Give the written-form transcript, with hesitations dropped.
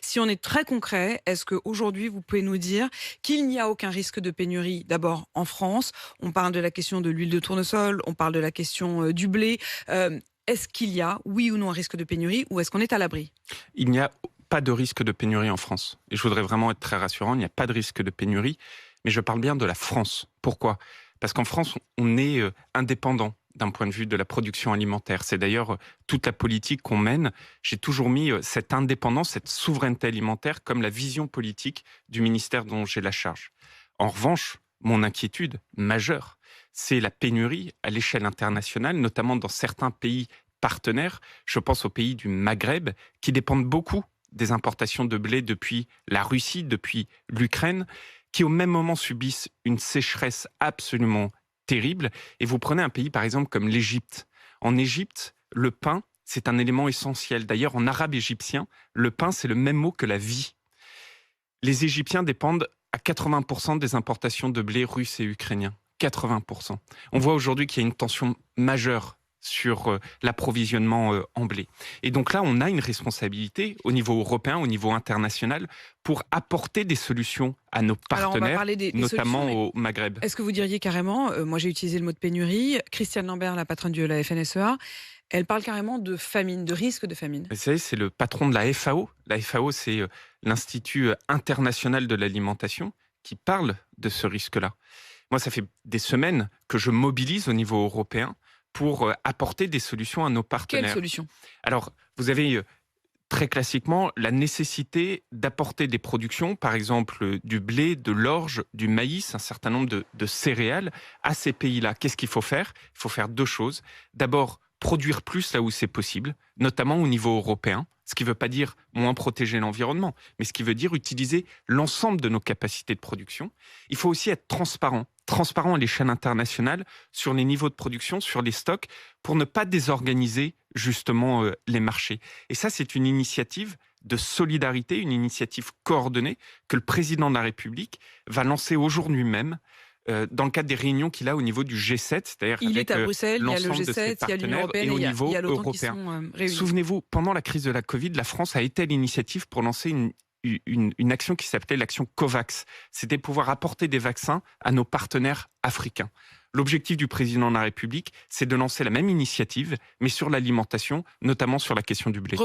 Si on est très concret, est-ce qu'aujourd'hui, vous pouvez nous dire qu'il n'y a aucun risque de pénurie? D'abord, en France, on parle de la question de l'huile de tournesol, on parle de la question du blé. Est-ce qu'il y a, oui ou non, un risque de pénurie ou est-ce qu'on est à l'abri? Il n'y a pas de risque de pénurie en France. Et je voudrais vraiment être très rassurant, il n'y a pas de risque de pénurie, mais je parle bien de la France. Pourquoi? Parce qu'en France, on est indépendant d'un point de vue de la production alimentaire. C'est d'ailleurs toute la politique qu'on mène. J'ai toujours mis cette indépendance, cette souveraineté alimentaire comme la vision politique du ministère dont j'ai la charge. En revanche, mon inquiétude majeure, c'est la pénurie à l'échelle internationale, notamment dans certains pays partenaires. Je pense aux pays du Maghreb qui dépendent beaucoup des importations de blé depuis la Russie, depuis l'Ukraine, qui au même moment subissent une sécheresse absolument terrible. Et vous prenez un pays par exemple comme l'Égypte. En Égypte, le pain, c'est un élément essentiel. D'ailleurs, en arabe égyptien, le pain, c'est le même mot que la vie. Les Égyptiens dépendent à 80% des importations de blé russe et ukrainien. 80%. On voit aujourd'hui qu'il y a une tension majeure sur l'approvisionnement en blé. Et donc là, on a une responsabilité au niveau européen, au niveau international, pour apporter des solutions à nos Alors, on va partenaires, parler des solutions, notamment mais au Maghreb. est-ce que vous diriez carrément, moi j'ai utilisé le mot de pénurie, Christiane Lambert, la patronne de la FNSEA, elle parle carrément de famine, de risque de famine. Vous savez, c'est le patron de la FAO. La FAO, c'est l'Institut international de l'alimentation qui parle de ce risque-là. Moi, ça fait des semaines que je mobilise au niveau européen pour apporter des solutions à nos Quelle partenaires. solution? Alors, vous avez très classiquement la nécessité d'apporter des productions, par exemple du blé, de l'orge, du maïs, un certain nombre de céréales à ces pays-là. Qu'est-ce qu'il faut faire? Il faut faire deux choses. D'abord, produire plus là où c'est possible, notamment au niveau européen, ce qui ne veut pas dire moins protéger l'environnement, mais ce qui veut dire utiliser l'ensemble de nos capacités de production. Il faut aussi être transparent à l'échelle internationale sur les niveaux de production, sur les stocks, pour ne pas désorganiser justement les marchés. Et ça, c'est une initiative de solidarité, une initiative coordonnée que le président de la République va lancer aujourd'hui même dans le cadre des réunions qu'il a au niveau du G7, c'est-à-dire Il est avec à Bruxelles, il y a le l'ensemble de ses G7, il y a l'Union partenaires européenne et et au il y niveau a l'OTAN qui européen. sont réunis. Souvenez-vous, pendant la crise de la Covid, la France a été à l'initiative pour lancer une action qui s'appelait l'action COVAX. C'était pouvoir apporter des vaccins à nos partenaires africains. L'objectif du président de la République, c'est de lancer la même initiative, mais sur l'alimentation, notamment sur la question du blé.